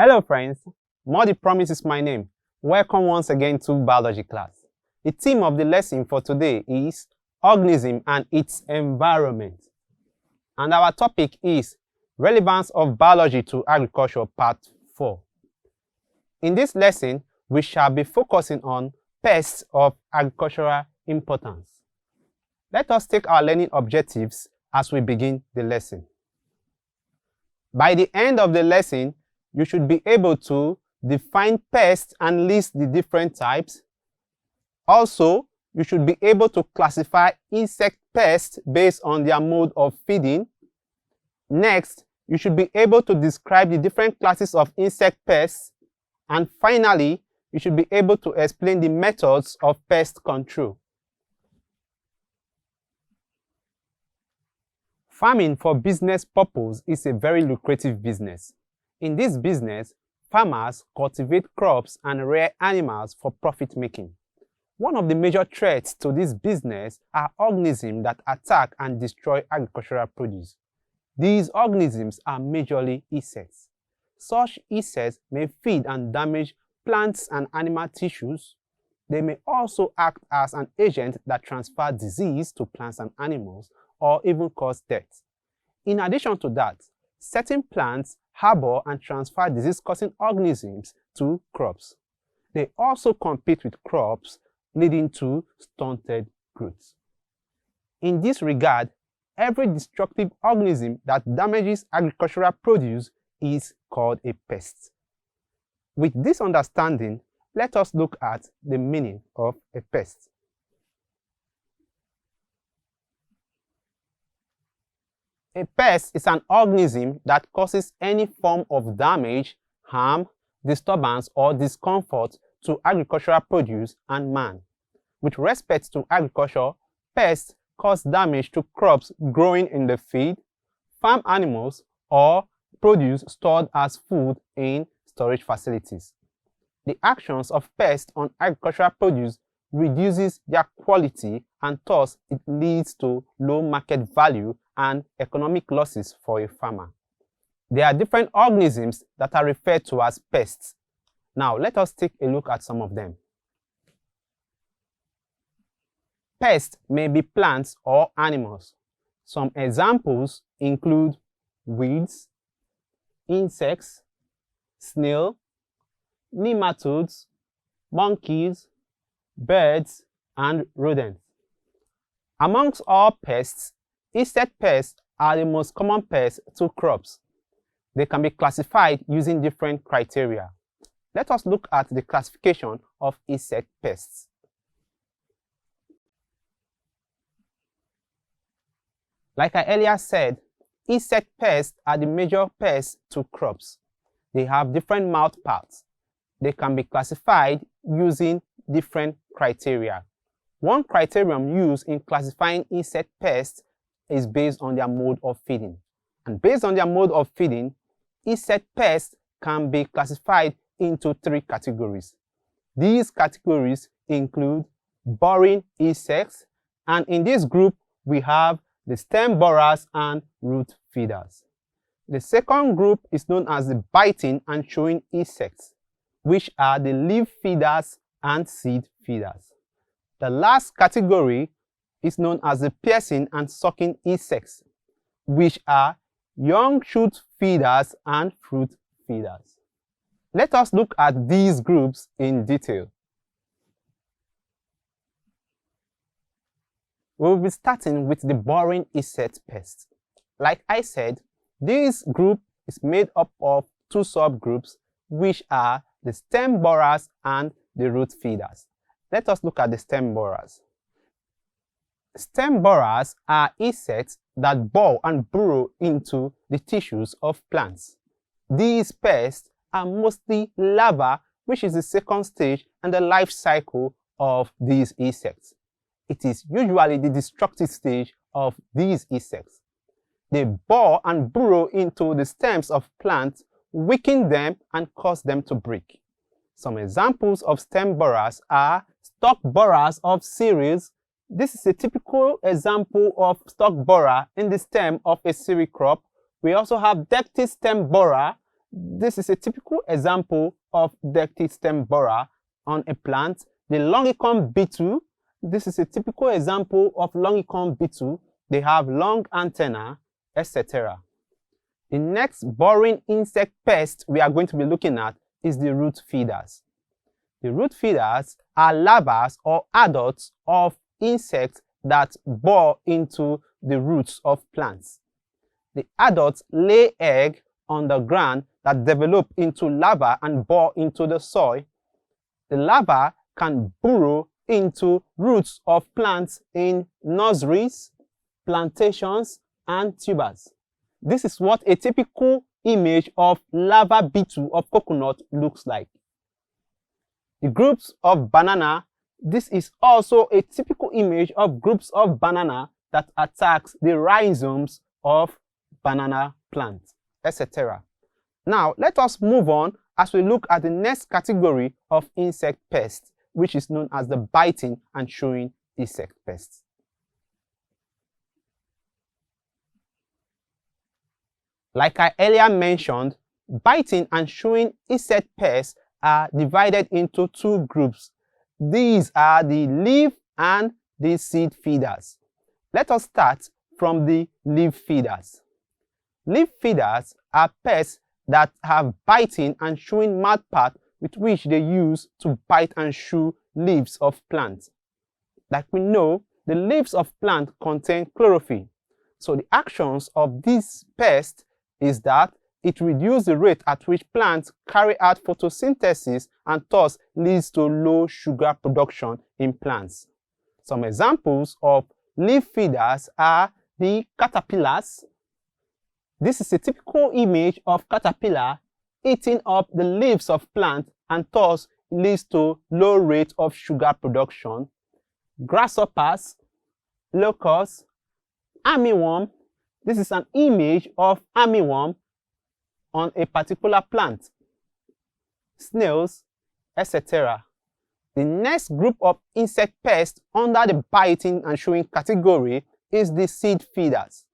Hello friends, Modi Promise is my name. Welcome once again to biology class. The theme of the lesson for today is organism and its environment. And our topic is Relevance of Biology to Agriculture Part 4. In this lesson, we shall be focusing on pests of agricultural importance. Let us take our learning objectives as we begin the lesson. By the end of the lesson, you should be able to define pests and list the different types. Also, you should be able to classify insect pests based on their mode of feeding. Next, you should be able to describe the different classes of insect pests. And finally, you should be able to explain the methods of pest control. Farming for business purpose is a very lucrative business. In this business, farmers cultivate crops and rear animals for profit making. One of the major threats to this business are organisms that attack and destroy agricultural produce. These organisms are majorly insects. Such insects may feed and damage plants and animal tissues. They may also act as an agent that transfers disease to plants and animals, or even cause death. In addition to that, certain plants harbor and transfer disease-causing organisms to crops. They also compete with crops, leading to stunted growth. In this regard, every destructive organism that damages agricultural produce is called a pest. With this understanding, let us look at the meaning of a pest. A pest is an organism that causes any form of damage, harm, disturbance, or discomfort to agricultural produce and man. With respect to agriculture, pests cause damage to crops growing in the field, farm animals, or produce stored as food in storage facilities. The actions of pests on agricultural produce reduces their quality, and thus it leads to low market value and economic losses for a farmer. There are different organisms that are referred to as pests. Now let us take a look at some of them. Pests may be plants or animals. Some examples include weeds, insects, snails, nematodes, monkeys, birds, and rodents. Amongst all pests, insect pests are the most common pests to crops. They can be classified using different criteria. Let us look at the classification of insect pests. Like I earlier said, insect pests are the major pests to crops. They have different mouth parts. They can be classified using different criteria. One criterion used in classifying insect pests is based on their mode of feeding. And based on their mode of feeding, insect pests can be classified into 3 categories. These categories include boring insects, and in this group we have the stem borers and root feeders. The second group is known as the biting and chewing insects, which are the leaf feeders and seed feeders. The last category is known as the piercing and sucking insects, which are young shoot feeders and fruit feeders. Let us look at these groups in detail. We will be starting with the boring insect pest. Like I said, this group is made up of 2 subgroups, which are the stem borers and the root feeders. Let us look at the stem borers. Stem borers are insects that bore and burrow into the tissues of plants. These pests are mostly larvae, which is the second stage and the life cycle of these insects. It is usually the destructive stage of these insects. They bore and burrow into the stems of plants, weaken them and cause them to break. Some examples of stem borers are stalk borers of cereals. This is a typical example of stalk borer in the stem of a cereal crop. We also have dectile stem borer. This is a typical example of dirty stem borer on a plant. The longicon beetle, this is a typical example of longicon beetle. They have long antenna, etc. The next boring insect pest we are going to be looking at is the root feeders. The root feeders are larvae or adults of insects that bore into the roots of plants. The adults lay eggs on the ground that develop into larvae and bore into the soil. The larvae can burrow into roots of plants in nurseries, plantations, and tubers. This is what a typical image of larva beetle of coconut looks like. The groups of banana, this is also a typical image of groups of banana that attacks the rhizomes of banana plants, etc. Now, let us move on as we look at the next category of insect pests, which is known as the biting and chewing insect pests. Like I earlier mentioned, biting and chewing insect pests are divided into two groups. These are the leaf and the seed feeders. Let us start from the leaf feeders. Leaf feeders are pests that have biting and chewing mouthparts with which they use to bite and chew leaves of plants. Like we know, the leaves of plants contain chlorophyll. So the actions of this pest is that it reduces the rate at which plants carry out photosynthesis and thus leads to low sugar production in plants. Some examples of leaf feeders are the caterpillars. This is a typical image of caterpillar eating up the leaves of plants and thus leads to low rate of sugar production. Grasshoppers, locusts, armyworm. This is an image of armyworm on a particular plant. Snails, etc. The next group of insect pests under the biting and chewing category is the seed feeders.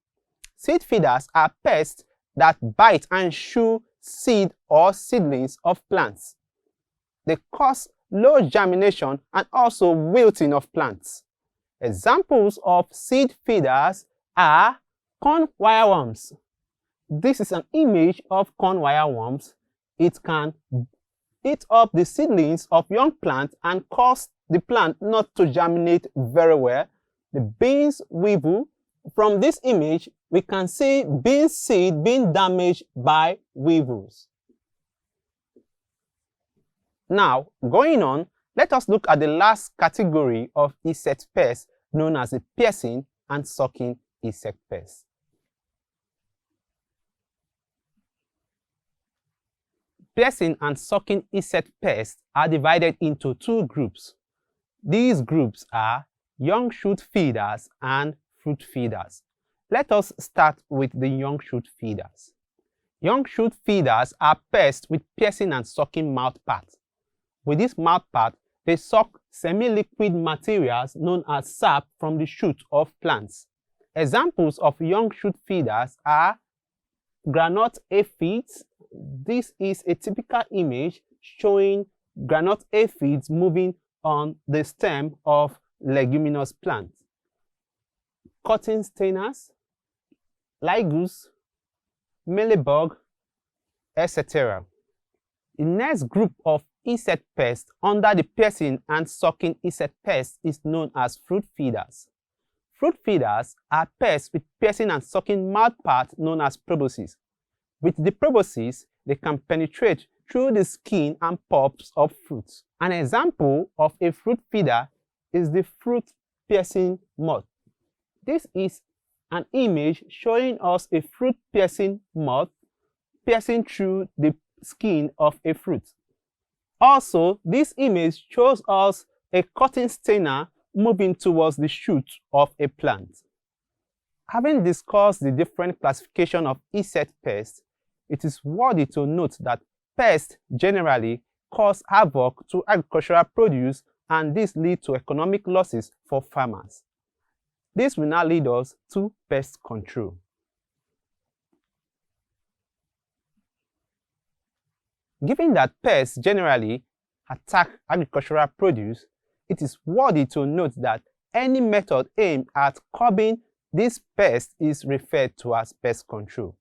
Seed feeders are pests that bite and chew seed or seedlings of plants. They cause low germination and also wilting of plants. Examples of seed feeders are corn wireworms. This is an image of corn wireworms. It can eat up the seedlings of young plants and cause the plant not to germinate very well. The beans weevil. From this image, we can see bean seed being damaged by weevils. Now, going on, let us look at the last category of insect pests known as the piercing and sucking insect pests. Piercing and sucking insect pests are divided into two groups. These groups are young shoot feeders and fruit feeders. Let us start with the young shoot feeders. Young shoot feeders are pests with piercing and sucking mouthparts. With this mouthpart, they suck semi-liquid materials known as sap from the shoot of plants. Examples of young shoot feeders are granite aphids. This is a typical image showing granite aphids moving on the stem of leguminous plants. Cotton stainers, lygus, mealybug, etc. The next group of insect pests under the piercing and sucking insect pests is known as fruit feeders. Fruit feeders are pests with piercing and sucking mouthparts known as proboscis. With the proboscis, they can penetrate through the skin and pulps of fruits. An example of a fruit feeder is the fruit piercing moth. This is an image showing us a fruit piercing moth piercing through the skin of a fruit. Also, this image shows us a cotton stainer moving towards the shoot of a plant. Having discussed the different classification of insect pests, it is worthy to note that pests generally cause havoc to agricultural produce, and this leads to economic losses for farmers. This will now lead us to pest control. Given that pests generally attack agricultural produce, it is worthy to note that any method aimed at curbing this pest is referred to as pest control.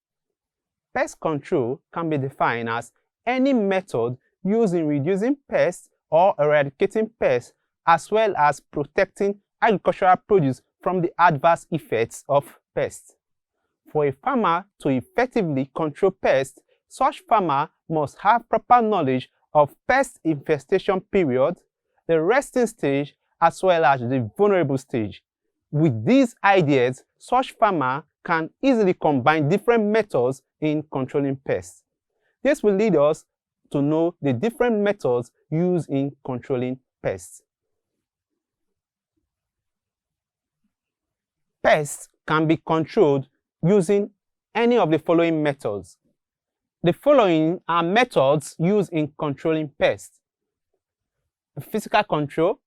Pest control can be defined as any method used in reducing pests or eradicating pests, as well as protecting agricultural produce from the adverse effects of pests. For a farmer to effectively control pests, such farmer must have proper knowledge of pest infestation period, the resting stage, as well as the vulnerable stage. With these ideas, such farmer can easily combine different methods in controlling pests. This will lead us to know the different methods used in controlling pests. Pests can be controlled using any of the following methods. The following are methods used in controlling pests: physical control,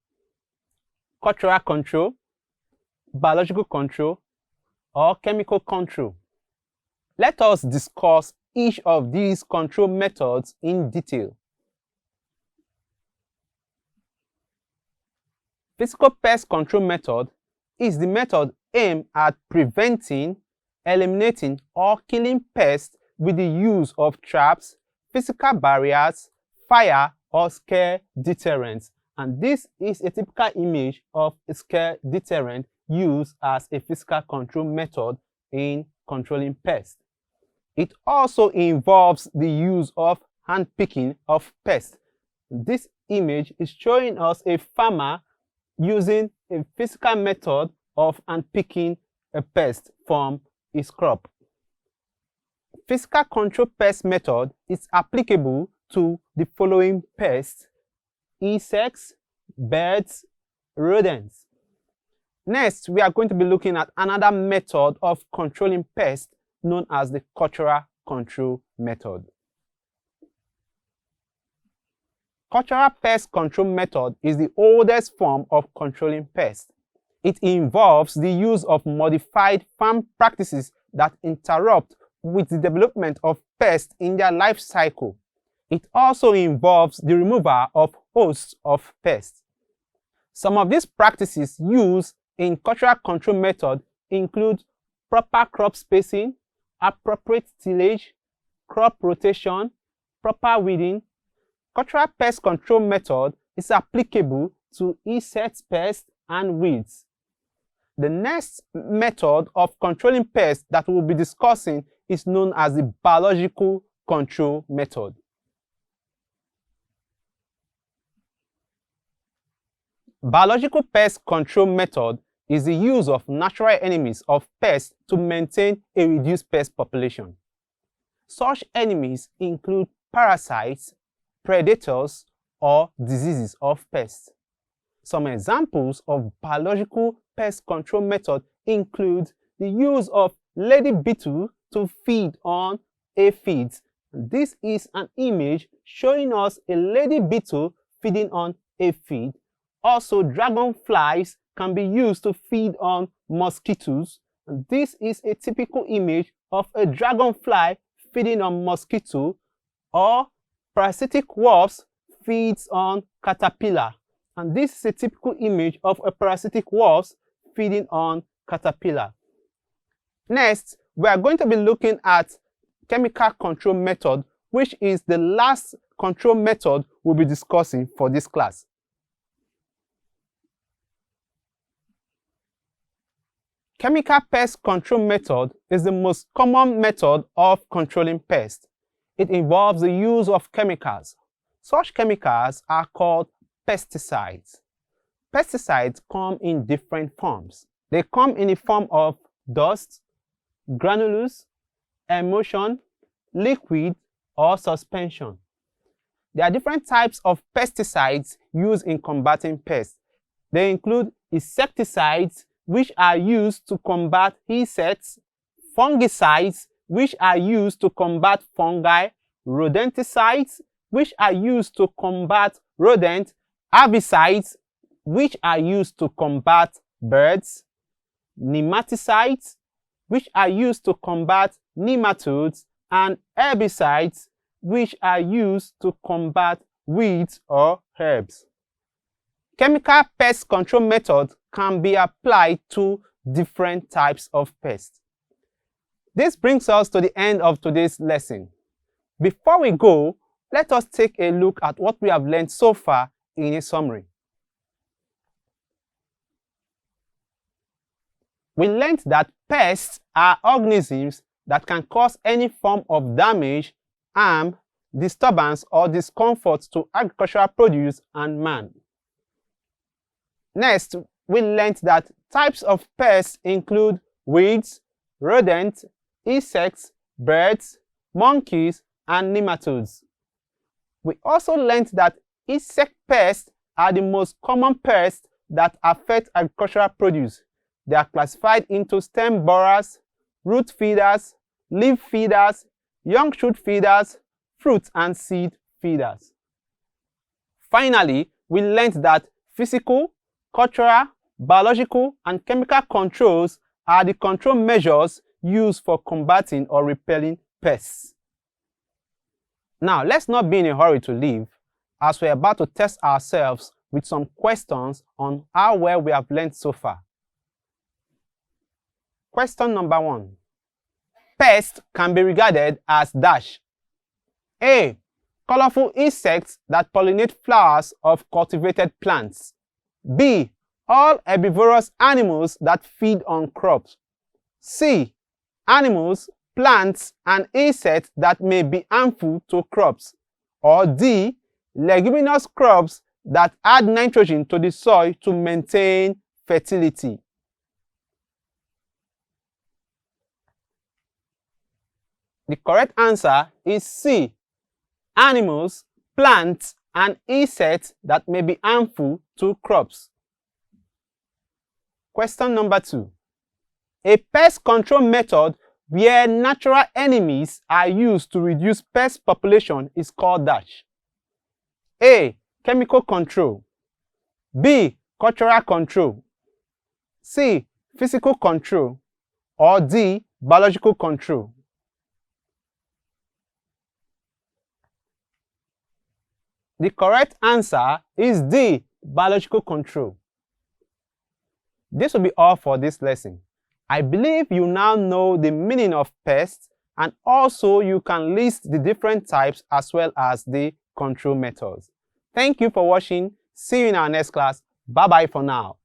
cultural control, biological control, or chemical control. Let us discuss each of these control methods in detail. Physical pest control method is the method aimed at preventing, eliminating, or killing pests with the use of traps, physical barriers, fire, or scare deterrents. And this is a typical image of a scare deterrent used as a physical control method in controlling pests. It also involves the use of handpicking of pests. This image is showing us a farmer using a physical method of handpicking a pest from his crop. Physical control pest method is applicable to the following pests: insects, birds, rodents. Next, we are going to be looking at another method of controlling pests known as the cultural control method. Cultural pest control method is the oldest form of controlling pests. It involves the use of modified farm practices that interrupt with the development of pests in their life cycle. It also involves the removal of hosts of pests. Some of these practices used in cultural control method include proper crop spacing, appropriate tillage, crop rotation, proper weeding. Cultural pest control method is applicable to insect pests and weeds. The next method of controlling pests that we will be discussing is known as the biological control method. Biological pest control method is the use of natural enemies of pests to maintain a reduced pest population. Such enemies include parasites, predators, or diseases of pests. Some examples of biological pest control method include the use of lady beetle to feed on aphids. This is an image showing us a lady beetle feeding on aphid. Also, dragonflies can be used to feed on mosquitoes. And this is a typical image of a dragonfly feeding on mosquito, or parasitic wasp feeds on caterpillar. And this is a typical image of a parasitic wasp feeding on caterpillar. Next, we are going to be looking at chemical control method, which is the last control method we'll be discussing for this class. Chemical pest control method is the most common method of controlling pests. It involves the use of chemicals. Such chemicals are called pesticides. Pesticides come in different forms. They come in the form of dust, granules, emulsion, liquid, or suspension. There are different types of pesticides used in combating pests. They include insecticides, which are used to combat insects, fungicides, which are used to combat fungi, rodenticides, which are used to combat rodents, herbicides, which are used to combat birds, nematicides, which are used to combat nematodes, and herbicides, which are used to combat weeds or herbs. Chemical pest control methods can be applied to different types of pests. This brings us to the end of today's lesson. Before we go, let us take a look at what we have learned so far in a summary. We learned that pests are organisms that can cause any form of damage, harm, disturbance, or discomfort to agricultural produce and man. Next, we learned that types of pests include weeds, rodents, insects, birds, monkeys, and nematodes. We also learned that insect pests are the most common pests that affect agricultural produce. They are classified into stem borers, root feeders, leaf feeders, young shoot feeders, fruit and seed feeders. Finally, we learned that physical, cultural, biological, and chemical controls are the control measures used for combating or repelling pests. Now, let's not be in a hurry to leave, as we're about to test ourselves with some questions on how well we have learned so far. Question number 1. Pests can be regarded as dash. A. Colorful insects that pollinate flowers of cultivated plants. B. All herbivorous animals that feed on crops. C. Animals, plants, and insects that may be harmful to crops. Or D. Leguminous crops that add nitrogen to the soil to maintain fertility. The correct answer is C. Animals, plants, and insects that may be harmful to crops. Question number 2. A pest control method where natural enemies are used to reduce pest population is called dash. A. Chemical control. B. Cultural control. C. Physical control. Or D. Biological control. The correct answer is D. Biological control. This will be all for this lesson. I believe you now know the meaning of pests, and also you can list the different types as well as the control methods. Thank you for watching. See you in our next class. Bye-bye for now.